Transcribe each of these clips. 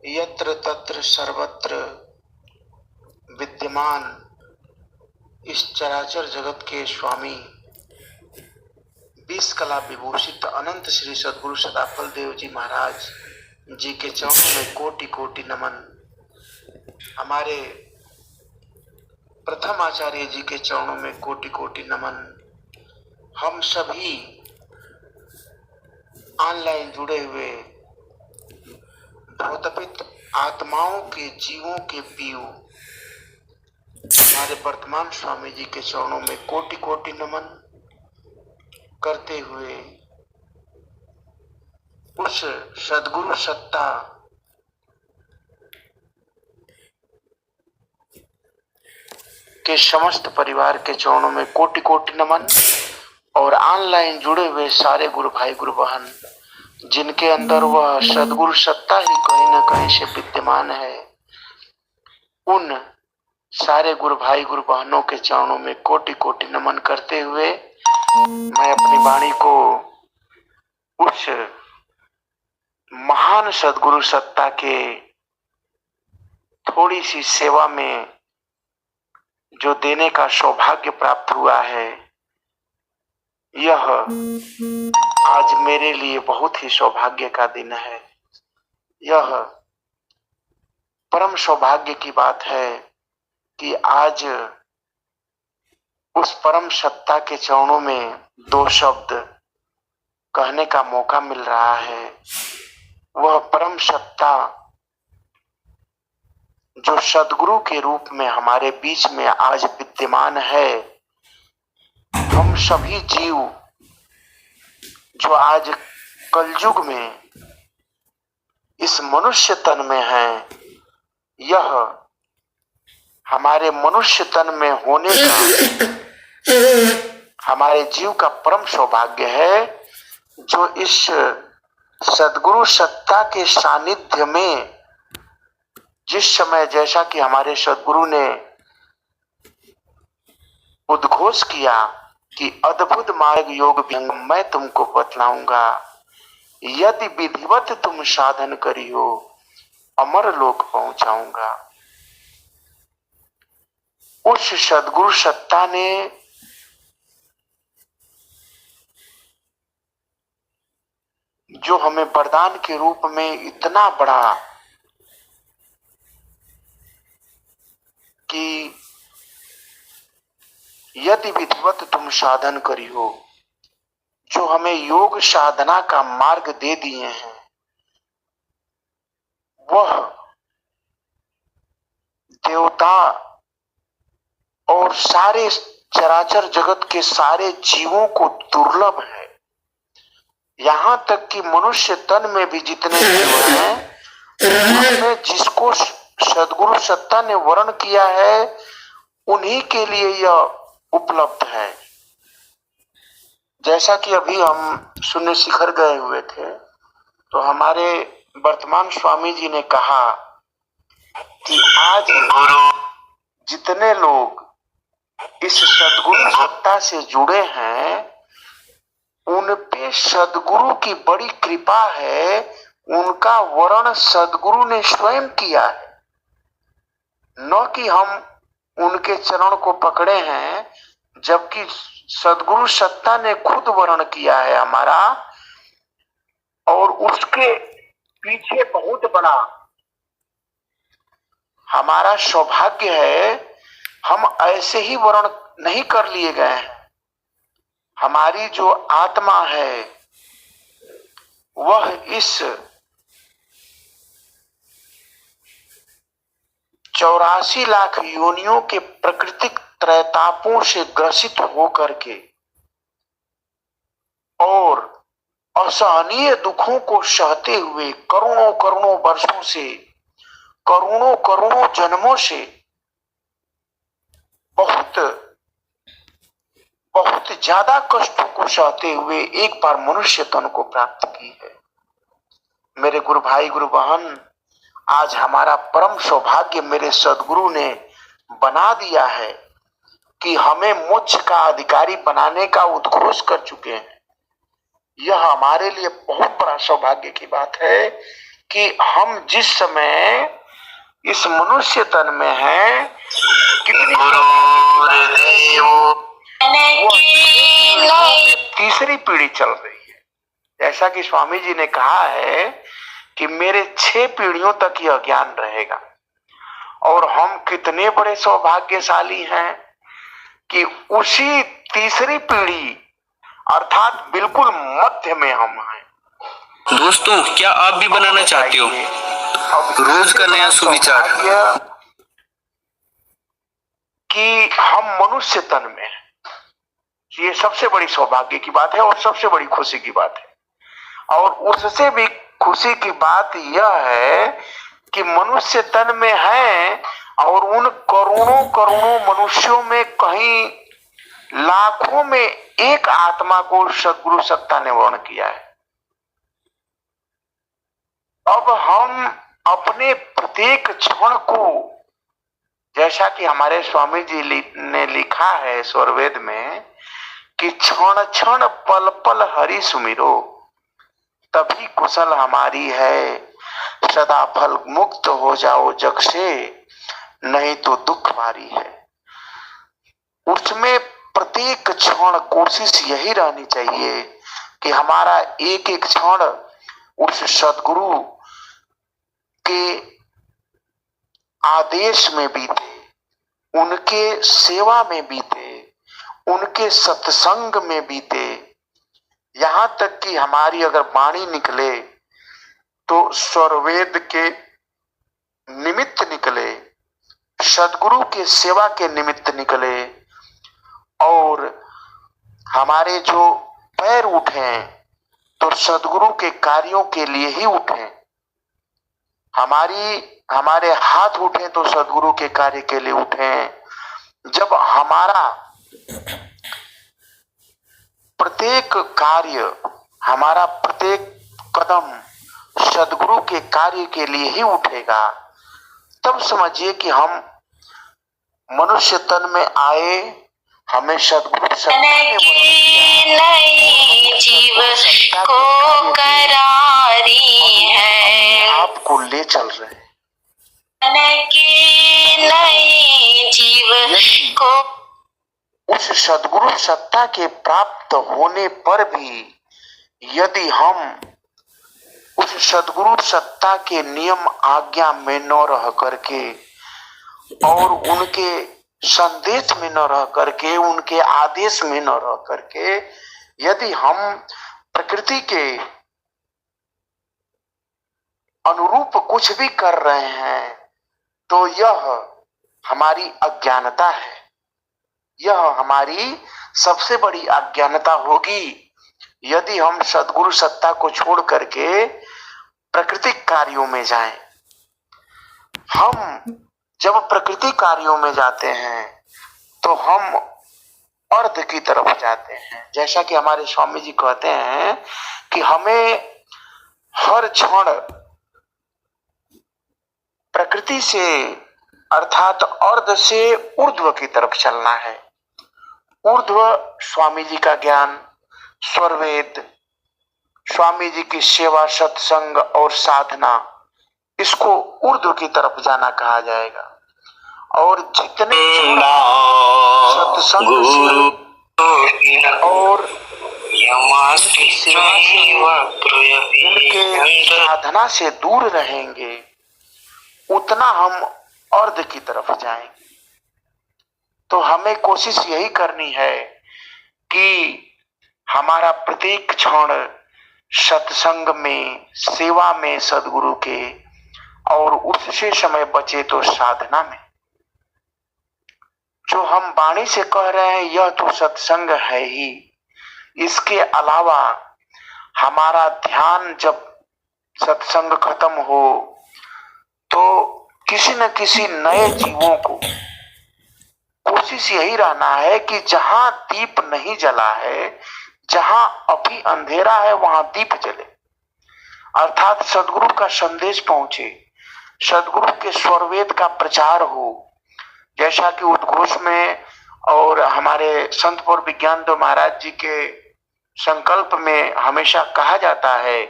यत्र तत्र सर्वत्र विद्यमान इस चराचर जगत के स्वामी 20 कला विभूषित अनंत श्री सद्गुरु सदाफल देव जी महाराज जी के चरणों में कोटि कोटि नमन। हमारे प्रथम आचार्य जी के चरणों में कोटि कोटि नमन। हम सभी ऑनलाइन जुड़े हुए भूतपित आत्माओं के जीवों के पीयू हमारे वर्तमान स्वामी जी के चरणों में कोटि कोटि नमन करते हुए उस सद्गुरु सत्ता के समस्त परिवार के चरणों में कोटि कोटि नमन। और ऑनलाइन जुड़े हुए सारे गुरु भाई गुरु बहन जिनके अंदर वह सद्गुरु सत्ता ही कहीं न कहीं से विद्यमान है, उन सारे गुरु भाई गुरु बहनों के चरणों में कोटि कोटि नमन करते हुए मैं अपनी वाणी को उस महान सद्गुरु सत्ता के थोड़ी सी सेवा में जो देने का सौभाग्य प्राप्त हुआ है, यह आज मेरे लिए बहुत ही सौभाग्य का दिन है। यह परम सौभाग्य की बात है कि आज उस परम सत्ता के चरणों में दो शब्द कहने का मौका मिल रहा है। वह परम सत्ता जो सद्गुरु के रूप में हमारे बीच में आज विद्यमान है। हम सभी जीव जो आज कलयुग में इस मनुष्य तन में हैं, यह हमारे मनुष्य तन में होने का हमारे जीव का परम सौभाग्य है, जो इस सद्गुरु सत्ता के सानिध्य में जिस समय, जैसा कि हमारे सद्गुरु ने उद्घोष किया कि अद्भुत मार्ग योग भंग मैं तुमको बतलाऊंगा, यदि विधिवत तुम साधन करियो अमर लोक पहुंचाऊंगा। उस सद्गुरु सत्ता ने जो हमें वरदान के रूप में इतना बड़ा कि यदि विधिवत तुम साधन करियो, जो हमें योग साधना का मार्ग दे दिए हैं, वह देवता और सारे चराचर जगत के सारे जीवों को दुर्लभ है। यहां तक कि मनुष्य तन में भी जितने जीव हैं, उनमें जिसको सद्गुरु सत्ता ने वर्ण किया है, उन्हीं के लिए यह उपलब्ध है। जैसा कि अभी हम शून्य शिखर गए हुए थे, तो हमारे वर्तमान स्वामी जी ने कहा कि आज जितने लोग इस सद्गुरु सत्ता से जुड़े हैं, उन पे सद्गुरु की बड़ी कृपा है। उनका वर्ण सद्गुरु ने स्वयं किया है, न कि हम उनके चरण को पकड़े हैं, जबकि सद्गुरु सत्ता ने खुद वर्ण किया है हमारा। और उसके पीछे बहुत बड़ा हमारा सौभाग्य है, हम ऐसे ही वर्ण नहीं कर लिए गए हैं। हमारी जो आत्मा है वह इस 84 लाख योनियों के प्राकृतिक त्रैतापों से ग्रसित होकर के और असहनीय दुखों को सहते हुए करोड़ों करोड़ों वर्षों से, करोड़ों करोड़ों जन्मों से बहुत बहुत ज्यादा कष्टों को सहते हुए एक बार मनुष्य तन को प्राप्त की है। मेरे गुरु भाई गुरु बहन, आज हमारा परम सौभाग्य मेरे सद्गुरु ने बना दिया है कि हमें मोक्ष का अधिकारी बनाने का उद्घोष कर चुके हैं। यह हमारे लिए बहुत बड़ा सौभाग्य की बात है कि हम जिस समय इस मनुष्य तन में हैं, कितनी तीसरी पीढ़ी चल रही है। जैसा कि स्वामी जी ने कहा है कि मेरे 6 पीढ़ियों तक यह ज्ञान रहेगा, और हम कितने बड़े सौभाग्यशाली हैं कि उसी तीसरी पीढ़ी अर्थात बिल्कुल मध्य में हम हैं। दोस्तों, क्या आप भी बनाना चाहते हो रोज का नया सुविचार कि हम मनुष्य तन में हैं? ये सबसे बड़ी सौभाग्य की बात है और सबसे बड़ी खुशी की बात है। और उससे भी खुशी की बात यह है कि मनुष्य तन में है, और उन करोड़ों करोड़ों मनुष्यों में कहीं लाखों में एक आत्मा को सद्गुरु सत्ता ने वर्ण किया है। अब हम अपने प्रत्येक क्षण को, जैसा कि हमारे स्वामी जी ने लिखा है स्वरवेद में कि क्षण क्षण पल पल हरि सुमिरो, तभी कुशल हमारी है, सदा फल मुक्त हो जाओ जग से, नहीं तो दुख भारी है। उसमें प्रत्येक क्षण कोशिश यही रहनी चाहिए कि हमारा एक एक क्षण उस सद्गुरु के आदेश में बीते, उनके सेवा में बीते, उनके सत्संग में बीते। यहां तक कि हमारी अगर वाणी निकले तो स्वरवेद के निमित्त निकले, सद्गुरु के सेवा के निमित्त निकले, और हमारे जो पैर उठे तो सद्गुरु के कार्यों के लिए ही उठे, हमारे हाथ उठे तो सद्गुरु के कार्य के लिए उठे। जब हमारा प्रत्येक कार्य, हमारा प्रत्येक कदम सद्गुरु के कार्य के लिए ही उठेगा, तब समझिए कि हम मनुष्य तन में आए, हमें सद्गुरु जीव को करारी है, आपको ले चल रहे हैं। जीव को उस सद्गुरु सत्ता के प्राप्त होने पर भी यदि हम उस सद्गुरु सत्ता के नियम आज्ञा में न रह करके और उनके संदेश में न रह करके, उनके आदेश में न रह करके, यदि हम प्रकृति के अनुरूप कुछ भी कर रहे हैं, तो यह हमारी अज्ञानता है। यह हमारी सबसे बड़ी अज्ञानता होगी यदि हम सद्गुरु सत्ता को छोड़ करके प्राकृतिक कार्यों में जाएं। हम जब प्रकृति कार्यों में जाते हैं तो हम अर्ध की तरफ जाते हैं। जैसा कि हमारे स्वामी जी कहते हैं कि हमें हर क्षण प्रकृति से अर्थात अर्ध से ऊर्ध्व की तरफ चलना है। ऊर्ध्व स्वामी जी का ज्ञान, स्वरवेद, स्वामी जी की सेवा, सत्संग और साधना, इसको ऊर्ध्व की तरफ जाना कहा जाएगा। और जितने सत्संग और उनके साधना से दूर रहेंगे, उतना हम अर्ध की तरफ जाएंगे। तो हमें कोशिश यही करनी है कि हमारा प्रत्येक क्षण सत्संग में, सेवा में सद्गुरु के, और उससे समय बचे तो साधना में। जो हम वाणी से कह रहे हैं यह तो सत्संग है ही, इसके अलावा हमारा ध्यान जब सत्संग खत्म हो तो किसी न किसी नए जीवों को कोशिश यही रहना है कि जहां दीप नहीं जला है, जहां अभी अंधेरा है, वहां दीप जले। अर्थात सद्गुरु का संदेश पहुंचे, सद्गुरु के स्वरवेद का प्रचार हो। जैसा कि उद्घोष में और हमारे संत और विज्ञान महाराज जी के संकल्प में हमेशा कहा जाता है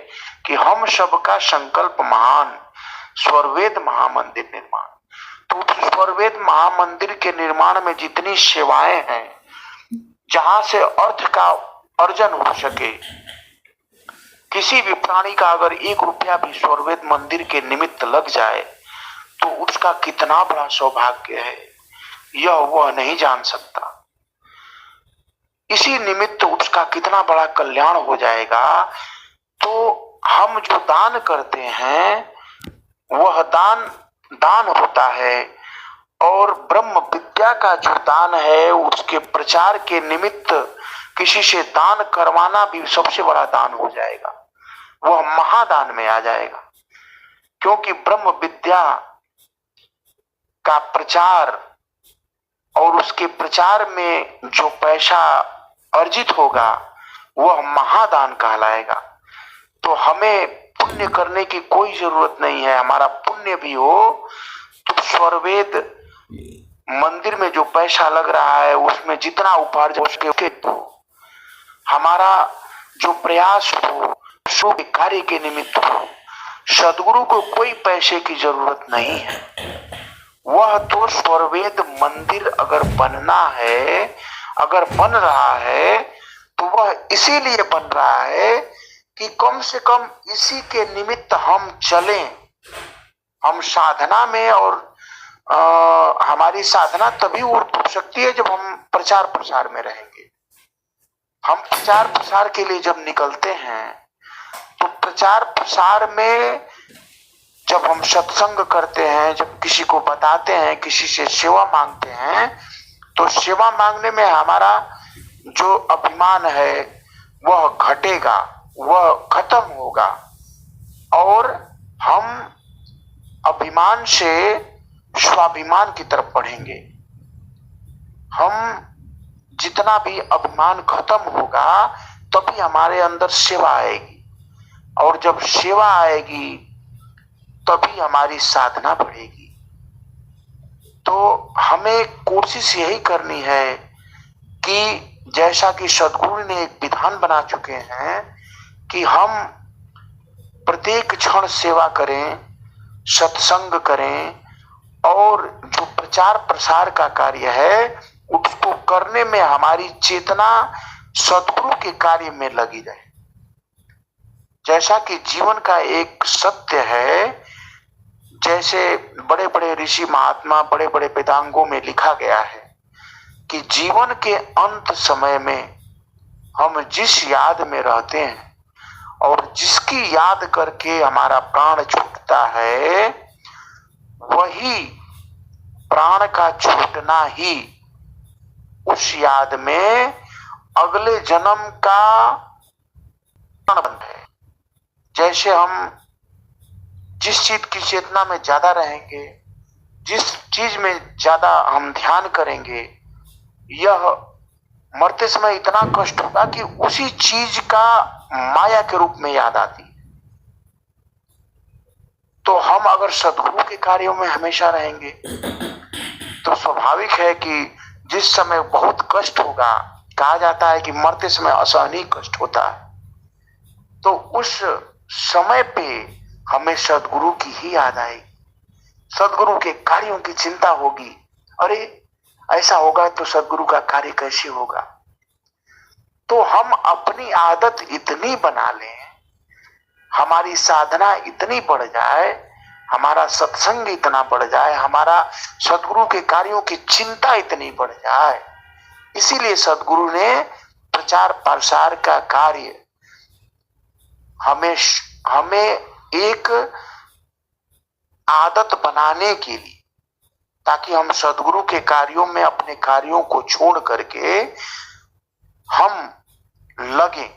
कि हम सबका संकल्प महान, स्वरवेद महामंदिर निर्माण। तो स्वरवेद महामंदिर के निर्माण में जितनी सेवाएं हैं, जहां से अर्थ का अर्जन हो सके, किसी भी प्राणी का अगर 1 रुपया भी स्वरवेद मंदिर के निमित्त लग जाए तो उसका कितना बड़ा सौभाग्य है, यह वह नहीं जान सकता। इसी निमित्त उसका कितना बड़ा कल्याण हो जाएगा। तो हम जो दान करते हैं वह दान होता है, और ब्रह्म विद्या का जो दान है उसके प्रचार के निमित्त किसी से दान करवाना भी सबसे बड़ा दान हो जाएगा, वह महादान में आ जाएगा। क्योंकि ब्रह्म विद्या का प्रचार और उसके प्रचार में जो पैसा अर्जित होगा वह महादान कहलाएगा। तो हमें पुण्य करने की कोई जरूरत नहीं है। हमारा पुण्य भी हो तो स्वरवेद मंदिर में जो पैसा लग रहा है उसमें जितना उपार्जन उसके हो, हमारा जो प्रयास हो शुभ कार्य के निमित्त हो। सदगुरु को कोई पैसे की जरूरत नहीं है। वह तो स्वरवेद मंदिर अगर बनना है, अगर बन रहा है तो वह इसीलिए बन रहा है कि कम से कम इसी के निमित्त हम चलें। हम साधना में, और हमारी साधना तभी हो सकती है जब हम प्रचार प्रसार में रहेंगे। हम प्रचार प्रसार के लिए जब निकलते हैं तो प्रचार प्रसार में जब हम सत्संग करते हैं, जब किसी को बताते हैं, किसी से सेवा मांगते हैं, तो सेवा मांगने में हमारा जो अभिमान है वह घटेगा, वह खत्म होगा, और हम अभिमान से स्वाभिमान की तरफ बढ़ेंगे। हम जितना भी अभिमान खत्म होगा तभी हमारे अंदर सेवा आएगी, और जब सेवा आएगी तभी हमारी साधना बढ़ेगी। तो हमें कोशिश यही करनी है कि जैसा कि सदगुरु ने एक विधान बना चुके हैं कि हम प्रत्येक क्षण सेवा करें, सत्संग करें, और जो प्रचार प्रसार का कार्य है उसको करने में हमारी चेतना सदगुरु के कार्य में लगी रहे। जैसा कि जीवन का एक सत्य है, जैसे बड़े बड़े ऋषि महात्मा, बड़े बड़े वेदांगों में लिखा गया है कि जीवन के अंत समय में हम जिस याद में रहते हैं और जिसकी याद करके हमारा प्राण छूटता है, वही प्राण का छूटना ही उस याद में अगले जन्म का बंध है। जैसे हम जिस चीज की चेतना में ज्यादा रहेंगे, जिस चीज में ज्यादा हम ध्यान करेंगे, यह मरते समय इतना कष्ट होगा कि उसी चीज का माया के रूप में याद आती है। तो हम अगर सदगुरु के कार्यों में हमेशा रहेंगे तो स्वाभाविक है कि जिस समय बहुत कष्ट होगा, कहा जाता है कि मरते समय असहनीय कष्ट होता है, तो उस समय पे हमें सदगुरु की ही याद आएगी, सदगुरु के कार्यों की चिंता होगी। अरे ऐसा होगा तो सदगुरु का कार्य कैसे होगा। तो हम अपनी आदत इतनी बना लें, हमारी साधना इतनी बढ़ जाए, हमारा सत्संग इतना बढ़ जाए, हमारा सदगुरु के कार्यों की चिंता इतनी बढ़ जाए। इसीलिए सदगुरु ने प्रचार प्रसार का कार्य हमें एक आदत बनाने के लिए, ताकि हम सदगुरु के कार्यों में अपने कार्यों को छोड़ करके हम लगे।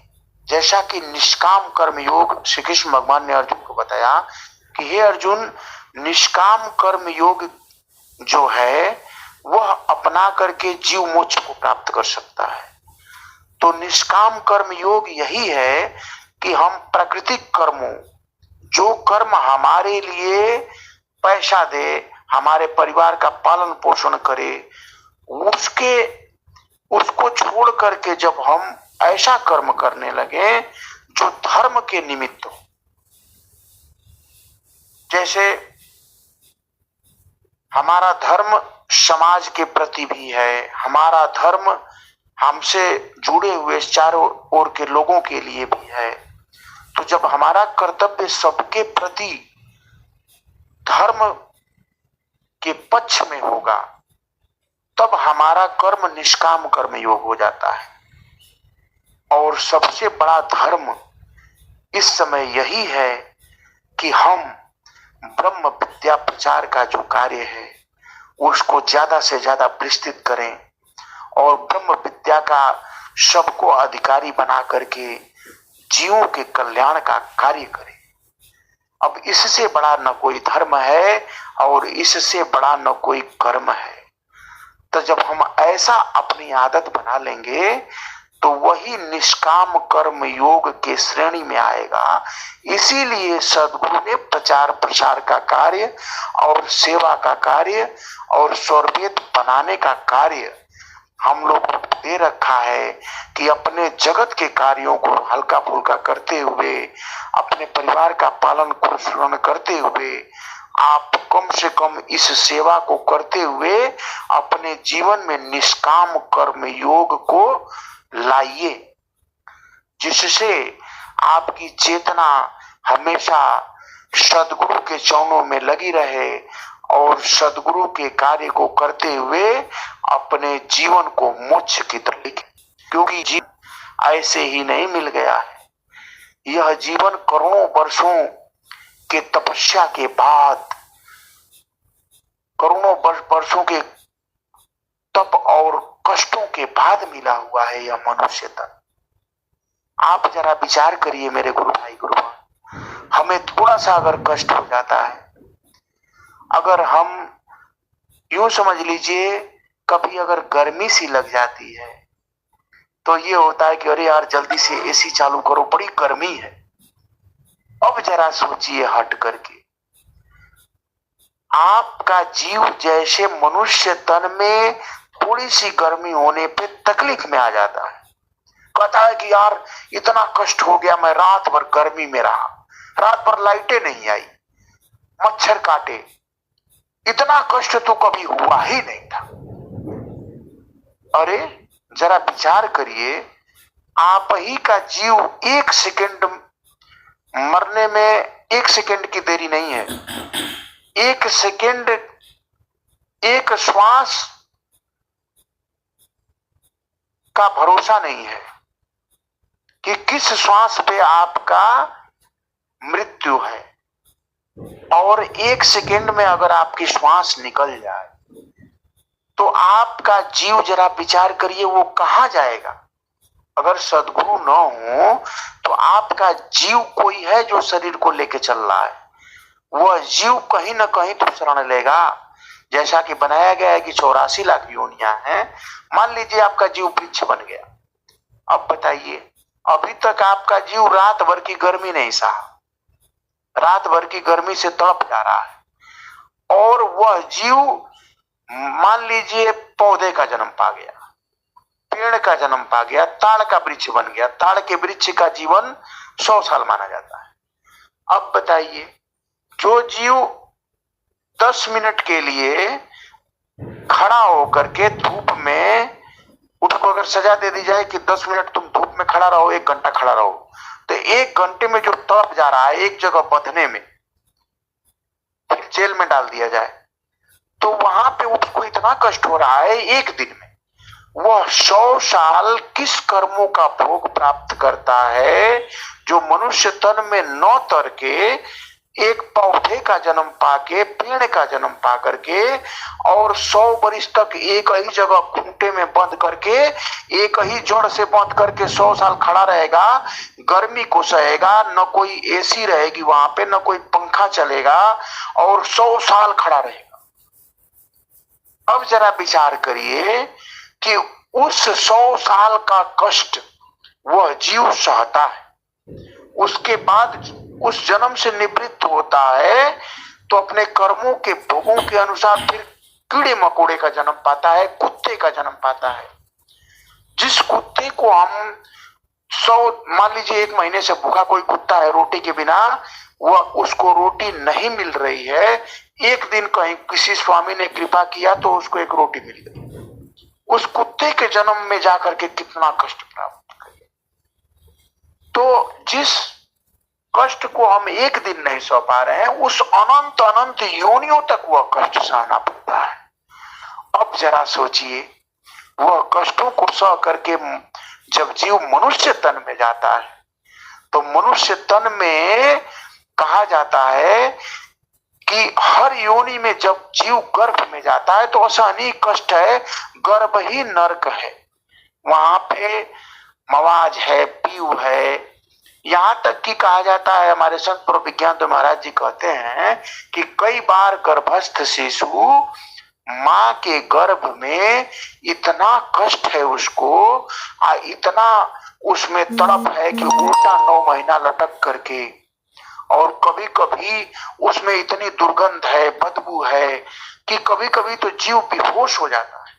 जैसा कि निष्काम कर्म योग श्री कृष्ण भगवान ने अर्जुन को बताया कि हे अर्जुन, निष्काम कर्म योग जो है वह अपना करके जीव मोक्ष को प्राप्त कर सकता है। तो निष्काम कर्म योग यही है कि हम प्राकृतिक कर्मों, जो कर्म हमारे लिए पैसा दे, हमारे परिवार का पालन पोषण करे, उसको छोड़ करके जब हम ऐसा कर्म करने लगे जो धर्म के निमित्त हो। जैसे हमारा धर्म समाज के प्रति भी है, हमारा धर्म हमसे जुड़े हुए चारों ओर के लोगों के लिए भी है। तो जब हमारा कर्तव्य सबके प्रति धर्म के पक्ष में होगा तब हमारा कर्म निष्काम कर्म योग हो जाता है। और सबसे बड़ा धर्म इस समय यही है कि हम ब्रह्म विद्या प्रचार का जो कार्य है उसको ज्यादा से ज्यादा विस्तृत करें और ब्रह्म विद्या का सबको अधिकारी बना करके जीवों के कल्याण का कार्य करें। अब इससे बड़ा न कोई धर्म है और इससे बड़ा न कोई कर्म है। तो जब हम ऐसा अपनी आदत बना लेंगे तो वही निष्काम कर्म योग के श्रेणी में आएगा। इसीलिए सद्गुरु ने प्रचार प्रसार का कार्य और सेवा का कार्य और स्वरवेद बनाने का कार्य हम लोग को दे रखा है कि अपने जगत के कार्यों को हल्का फुल्का करते हुए, अपने परिवार का पालन पोषण करते हुए, आप कम से कम इस सेवा को करते हुए अपने जीवन में निष्काम कर्म योग को लाइए, जिससे आपकी चेतना हमेशा सद्गुरु के चरणों में लगी रहे और सद्गुरु के कार्य को करते हुए अपने जीवन को मोक्ष की तरफ लिखे। क्योंकि जीवन ऐसे ही नहीं मिल गया है, यह जीवन करोड़ों वर्षों के तपस्या के बाद, करोड़ों वर्षों के तप और कष्टों के बाद मिला हुआ है यह मनुष्य तन। आप जरा विचार करिए मेरे गुरु भाई गुरु भाई, हमें थोड़ा सा अगर कष्ट हो जाता है, अगर हम यूं समझ लीजिए कभी अगर गर्मी सी लग जाती है तो ये होता है कि अरे यार जल्दी से एसी चालू करो, बड़ी गर्मी है। अब जरा सोचिए हट करके, आपका जीव जैसे मनुष्य तन में थोड़ी सी गर्मी होने पे तकलीफ में आ जाता है, कहता है कि यार इतना कष्ट हो गया, मैं रात भर गर्मी में रहा, रात भर लाइटें नहीं आई, मच्छर काटे, इतना कष्ट तो कभी हुआ ही नहीं था। अरे जरा विचार करिए, आप ही का जीव एक सेकंड मरने में, एक सेकंड की देरी नहीं है, एक सेकंड, एक श्वास का भरोसा नहीं है कि किस श्वास पे आपका मृत्यु है। और एक सेकंड में अगर आपकी श्वास निकल जाए तो आपका जीव जरा विचार करिए वो कहां जाएगा। अगर सद्गुरु न हो तो आपका जीव कोई है जो शरीर को लेके चल रहा है, वह जीव कहीं ना कहीं तो शरण लेगा। जैसा कि बनाया गया है कि 84 लाख योनियां हैं, मान लीजिए आपका जीव वृक्ष बन गया। अब बताइए, अभी तक आपका जीव रात भर की गर्मी नहीं सहा, रात भर की गर्मी से तड़प जा रहा है, और वह जीव मान लीजिए पौधे का जन्म पा गया, पेड़ का जन्म पा गया, ताड़ का वृक्ष बन गया। ताड़ के वृक्ष का जीवन 100 साल माना जाता है। अब बताइए, जो जीव 10 मिनट के लिए खड़ा होकर के धूप में, उसको अगर सजा दे दी जाए कि 10 मिनट तुम धूप में खड़ा रहो, 1 घंटा खड़ा रहो, तो 1 घंटे में जो तड़प जा रहा है एक जगह बंधने में, फिर जेल में डाल दिया जाए तो वहां पे उसको इतना कष्ट हो रहा है एक दिन में, वह 100 साल किस कर्मों का भोग प्राप्त करता है जो मनुष्य तन में न तर के एक पौधे का जन्म पाके, पेड़ का जन्म पा करके, और 100 वर्ष तक एक ही जगह खूंटे में बंद करके, एक ही जड़ से बंद करके 100 साल खड़ा रहेगा, गर्मी को सहेगा, न कोई एसी रहेगी वहां पे, न कोई पंखा चलेगा, और 100 साल खड़ा रहेगा। अब जरा विचार करिए कि उस 100 साल का कष्ट वह जीव सहता है, उसके बाद उस जन्म से निवृत्त होता है तो अपने कर्मों के भोगों के अनुसार फिर कीड़े मकोड़े का जन्म पाता है, कुत्ते का जन्म पाता है। जिस कुत्ते को हम मान लीजिए 1 महीने से भूखा कोई कुत्ता है, रोटी के बिना, वह उसको रोटी नहीं मिल रही है, एक दिन कहीं किसी स्वामी ने कृपा किया तो उसको एक रोटी मिल गई। उस कुत्ते के जन्म में जाकर के कितना कष्ट प्राप्त करें। तो जिस कष्ट को हम एक दिन नहीं सह पा रहे हैं, उस अनंत अनंत योनियों तक वह कष्ट सहना पड़ता है। अब जरा सोचिए, वह कष्टों को सह करके जब जीव मनुष्य तन में जाता है, तो मनुष्य तन में कहा जाता है कि हर योनि में जब जीव गर्भ में जाता है तो असहनीय कष्ट है, गर्भ ही नरक है। वहां पे मवाज है, पीऊ है, यहां तक कि कहा जाता है, हमारे संत प्रभु विज्ञान तो महाराज जी कहते हैं कि कई बार गर्भस्थ शिशु माँ के गर्भ में इतना कष्ट है उसको, इतना उसमें तड़प है कि उल्टा 9 महीना लटक करके, और कभी कभी उसमें इतनी दुर्गंध है, बदबू है कि कभी कभी तो जीव बेहोश हो जाता है।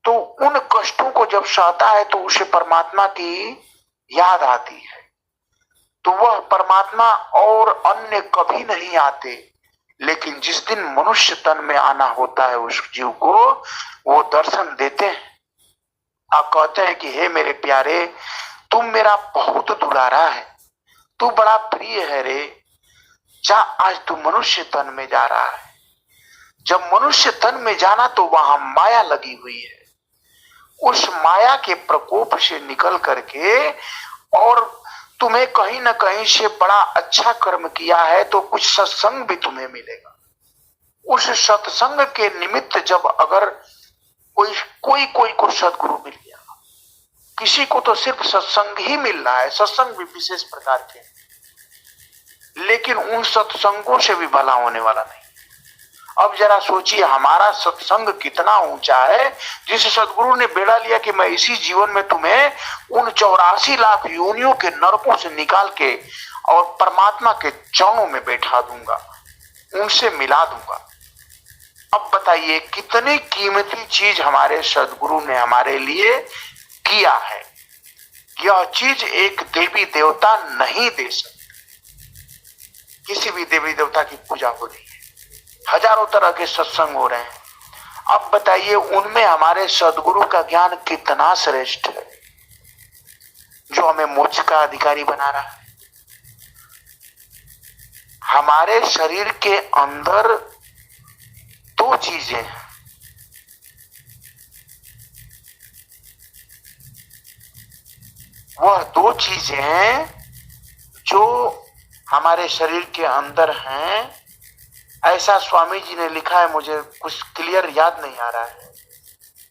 तो उन कष्टों को जब सहता है तो उसे परमात्मा की याद आती है, तो वह परमात्मा और अन्य कभी नहीं आते। लेकिन जिस दिन मनुष्य तन में आना होता है उस जीव को, वो दर्शन देते हैं और कहते हैं कि हे मेरे प्यारे, तुम मेरा बहुत दुलारा है, तू बड़ा प्रिय है रे, जा आज तू मनुष्य तन में जा रहा है। जब मनुष्य तन में जाना तो वहां माया लगी हुई है, उस माया के प्रकोप से निकल करके, और तुम्हें कहीं ना कहीं से बड़ा अच्छा कर्म किया है तो कुछ सत्संग भी तुम्हें मिलेगा। उस सत्संग के निमित्त जब अगर कोई को सदगुरु मिल गया, किसी को तो सिर्फ सत्संग ही मिल रहा है, सत्संग भी विशेष प्रकार के, लेकिन उन सत्संगों से भी भला होने वाला नहीं। अब जरा सोचिए हमारा सत्संग कितना ऊंचा है, जिस सदगुरु ने बेड़ा लिया कि मैं इसी जीवन में तुम्हें उन 84 लाख योनियों के नरकों से निकाल के और परमात्मा के चरणों में बैठा दूंगा, उनसे मिला दूंगा। अब बताइए कितनी कीमती चीज हमारे सदगुरु ने हमारे लिए किया है। यह चीज एक देवी देवता नहीं दे सकते। किसी भी देवी देवता की पूजा हो रही है, हजारों तरह के सत्संग हो रहे हैं, अब बताइए उनमें हमारे सदगुरु का ज्ञान कितना श्रेष्ठ है, जो हमें मोक्ष का अधिकारी बना रहा है। हमारे शरीर के अंदर 2 चीजें हैं, वह 2 चीजें हैं जो हमारे शरीर के अंदर हैं। ऐसा स्वामी जी ने लिखा है, मुझे कुछ क्लियर याद नहीं आ रहा है,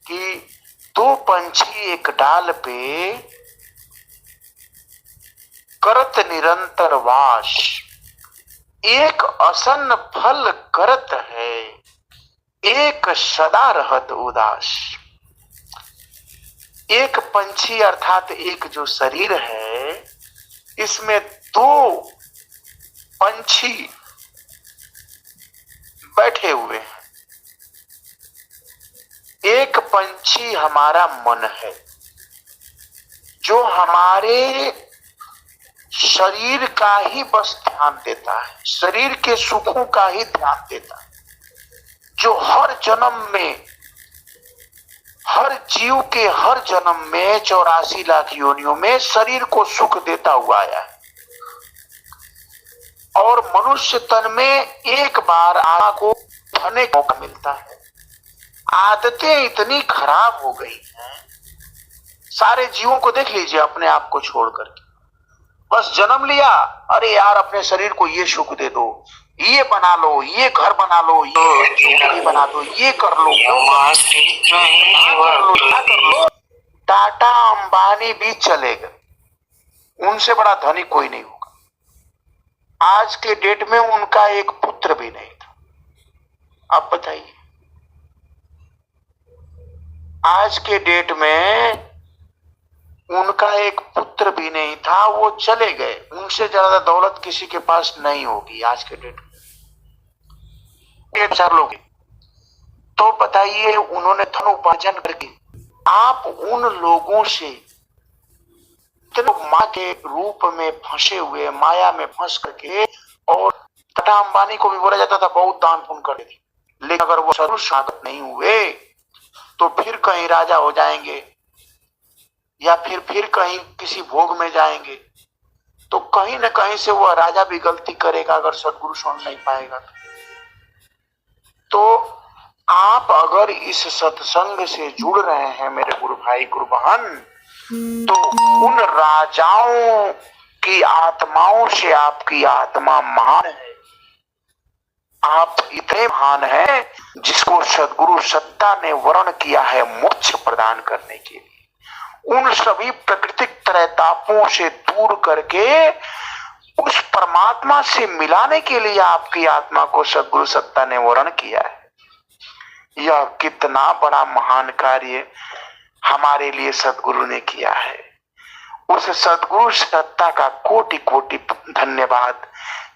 कि 2 पंछी एक डाल पे करत निरंतर वास, एक असन फल करत है, एक सदा रहत उदास। एक पंछी अर्थात एक जो शरीर है, इसमें 2 पंछी बैठे हुए हैं। एक पंछी हमारा मन है, जो हमारे शरीर का ही बस ध्यान देता है, शरीर के सुखों का ही ध्यान देता है, जो हर जन्म में, हर जीव के हर जन्म में 84 लाख योनियों में शरीर को सुख देता हुआ आया है, और मनुष्य तन में एक बार आत्मा को धने का मौका मिलता है। आदतें इतनी खराब हो गई हैं, सारे जीवों को देख लीजिए अपने आप को छोड़ करके, बस जन्म लिया, अरे यार अपने शरीर को ये सुख दे दो, ये बना लो, ये घर बना लो, ये बना दो, ये कर लो, कर लो। टाटा अंबानी भी चले गए, उनसे बड़ा धनी कोई नहीं होगा। आज के डेट में उनका एक पुत्र भी नहीं था। आप बताइए, आज के डेट में उनका एक पुत्र भी नहीं था, वो चले गए। उनसे ज्यादा दौलत किसी के पास नहीं होगी आज के डेट में, 1-4 लोग। तो बताइए उन्होंने धन उपार्जन करके, आप उन लोगों से लोग माँ के रूप में फंसे हुए, माया में फंस करके, और टाटा अंबानी को भी बोला जाता था बहुत दान पुण्य कर देते, लेकिन अगर वो सदगुरु साधक नहीं हुए तो फिर कहीं राजा हो जाएंगे या फिर कहीं किसी भोग में जाएंगे, तो कहीं ना कहीं से वह राजा भी गलती करेगा अगर सदगुरु सुन नहीं पाएगा। तो आप अगर इस सत्संग से जुड़ रहे हैं मेरे गुरु भाई गुरु बहन, तो उन राजाओं की आत्माओं से आपकी आत्मा महान है। आप इतने महान हैं जिसको सद्गुरु सत्ता ने वर्ण किया है मोक्ष प्रदान करने के लिए। उन सभी प्राकृतिक त्रैतापों से दूर करके उस परमात्मा से मिलाने के लिए आपकी आत्मा को सद्गुरु सत्ता ने वर्ण किया है। यह कितना बड़ा महान कार्य हमारे लिए सद्गुरु ने किया है। उस सद्गुरु सत्ता का कोटि कोटि धन्यवाद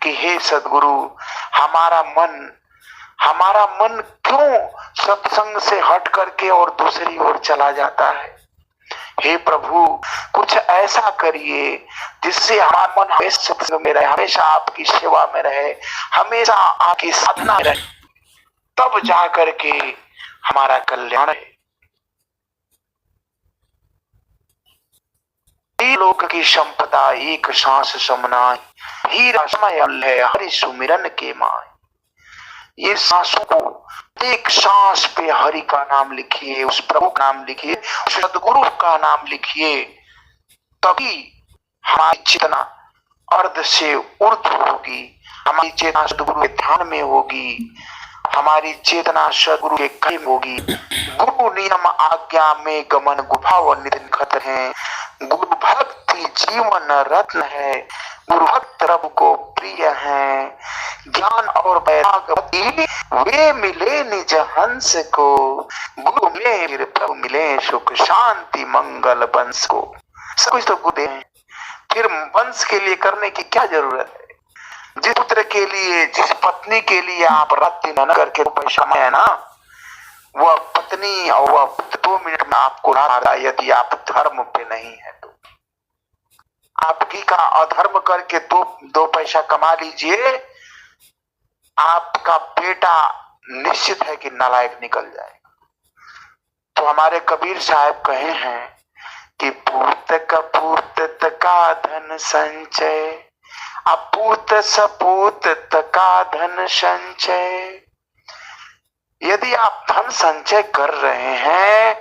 कि हे सद्गुरु, हमारा मन क्यों सत्संग से हट करके और दूसरी ओर चला जाता है। हे प्रभु, कुछ ऐसा करिए जिससे हमारा मन हमेशा सत्संग में रहे, हमेशा आपकी सेवा में रहे, हमेशा आपकी साधना में रहे, तब जा करके हमारा कल्याण है। लोक की संपदा एक सांस समनाई, हीरा समय है हरि सुमिरन के माय। ये सांसों को एक सांस पे हरि का नाम लिखिए, उस प्रभु का नाम लिखिए, उस सद्गुरु का नाम लिखिए, तभी हमारी चेतना अर्ध से ऊर्ध्व होगी, हमारी चेतना सद्गुरु के ध्यान में होगी, हमारी चेतना सद्गुरु के करीब होगी। गुरु नियम आज्ञा में गमन गुफा व निधन खतर है, गुरु भक्ति जीवन रत्न है, गुरु भक्त रब को प्रिय है। ज्ञान और वैराग्य वे मिले निज हंस को, गुरु मिले प्रभु मिले सुख शांति मंगल वंश को। सब कुछ तो गुरु हैं, फिर वंश के लिए करने की क्या जरूरत है। जिस पुत्र के लिए, जिस पत्नी के लिए आप रात दिन मेहनत करके पैसा कमाए ना, वह पत्नी और वह पुत्र 2 मिनट में आपको मारा यदि आप धर्म पे नहीं है तो। आपकी का अधर्म करके दो पैसा कमा लीजिए, आपका बेटा निश्चित है कि नालायक निकल जाएगा। तो हमारे कबीर साहब कहे हैं कि पूत कपूत का धन संचय, अपूत सपूत का धन संचय। यदि आप धन संचय कर रहे हैं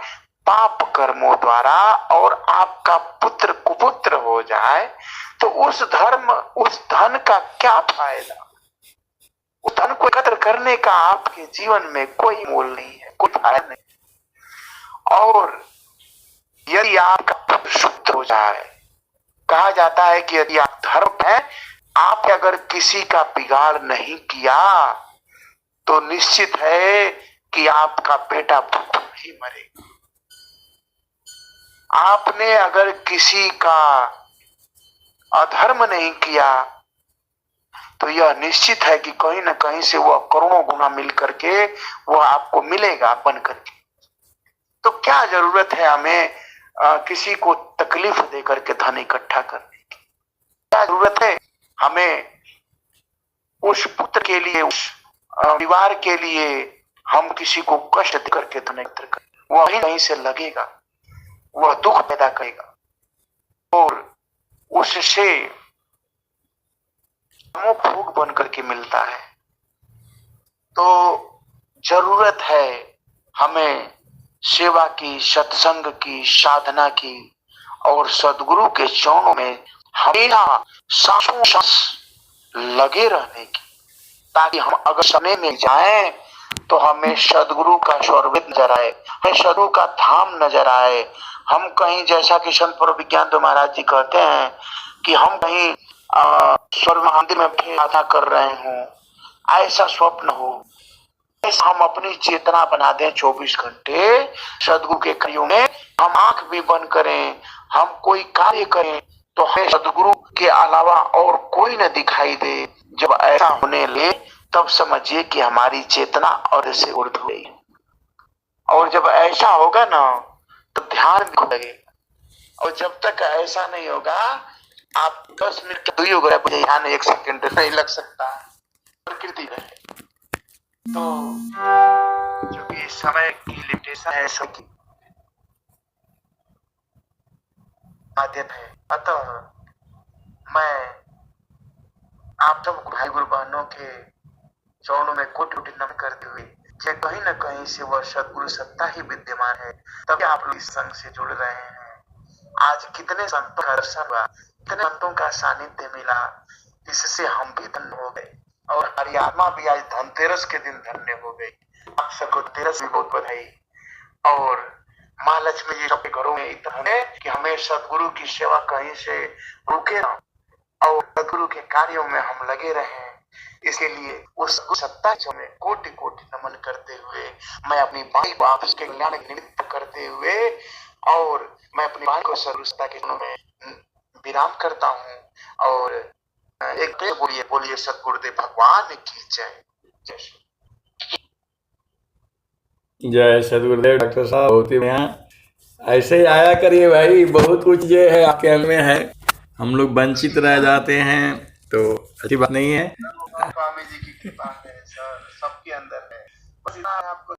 पाप कर्मों द्वारा और आपका पुत्र कुपुत्र हो जाए तो उस धन का क्या फायदा। उस धन को एकत्र करने का आपके जीवन में कोई मोल नहीं है, कोई फायदा नहीं। और यदि आपका पुत्र शुद्ध हो जाए, कहा जाता है कि यदि आप धर्म है, आप अगर किसी का बिगाड़ नहीं किया तो निश्चित है कि आपका बेटा भूख ही मरेगा। आपने अगर किसी का अधर्म नहीं किया तो यह निश्चित है कि कहीं ना कहीं से वह करोड़ों गुना मिल करके वह आपको मिलेगा बन करके। तो क्या जरूरत है हमें किसी को तकलीफ दे करके धन इकट्ठा करने की। क्या जरूरत है हमें उस पुत्र के लिए, उस परिवार के लिए हम किसी को कष्ट दे करके धन एकत्र करें। वह कहीं से लगेगा, वह दुख पैदा करेगा और उससे भोग बन करके मिलता है। तो जरूरत है हमें सेवा की, सत्संग की, साधना की और सद्गुरु के चरणों में हमेशा सांसों सांस लगे रहने की, ताकि हम अगर समय में जाएं तो हमें सद्गुरु का स्वरविद नजर आए, हमें सद्गुरु का धाम नजर आए। हम कहीं, जैसा कि संत प्रभु विज्ञान महाराज जी कहते हैं कि हम कहीं स्वर्ग मंदिर में प्रार्थना कर रहे हों, ऐसा स्वप्न हो। ऐसा हम अपनी चेतना बना दें 24 घंटे सद्गुरु के कार्यों में। हम आंख भी बंद करें, हम कोई कार्य करें तो हमें सद्गुरु के अलावा और कोई न दिखाई दे। जब ऐसा होने ले तब समझिए कि हमारी चेतना और से उर्ध हुई। और जब ऐसा होगा ना तो ध्यान भी लगेगा। और जब तक ऐसा नहीं होगा, आप 10 मिनट दूरी हो गए, मुझे यहाँ 1 सेकंड नहीं लग सकता, प्रकृति रहे। तो जो कि समय की लिमिटेशन है, सबकी माध्यम है। अतः मैं आप सब भाई गुरु बहनों के चरणों में कोटि कोटि नमन करते हुए, कहीं न कहीं से वह सद्गुरु सत्ता ही विद्यमान है, तभी आप लोग इस संघ से जुड़ रहे हैं। आज कितने संतों का दर्शन हुआ, कितने संतों का सानिध्य मिला, इससे हम भी धन्य हो गए और हमारी आत्मा भी आज धनतेरस के दिन धन्य हो गई। आप सबको धनतेरस की बहुत बधाई। और माँ लक्ष्मी जी सबके घरों में इतना है कि हमें सद्गुरु की सेवा कहीं से रुके ना और सद्गुरु के कार्यों में हम लगे रहें। इसके लिए उस सत्ता में कोटि कोटि नमन करते हुए मैं अपनी वाणी को आप उसके कल्याण निमित्त करते हुए और मैं अपनी वाणी को सर्वसत्ता के चरणों में विराम करता हूँ। और एक बोलिए बोलिए सद्गुरुदेव भगवान की जय। जय श्री जय सदगुरुदेव। डॉक्टर साहब बहुत ही बढ़िया, ऐसे ही आया करिए भाई, बहुत कुछ जो है आपके अंग में है, हम लोग वंचित रह जाते हैं तो अच्छी बात नहीं है। स्वामी जी की कृपा है सर, सबके अंदर है, बस आपको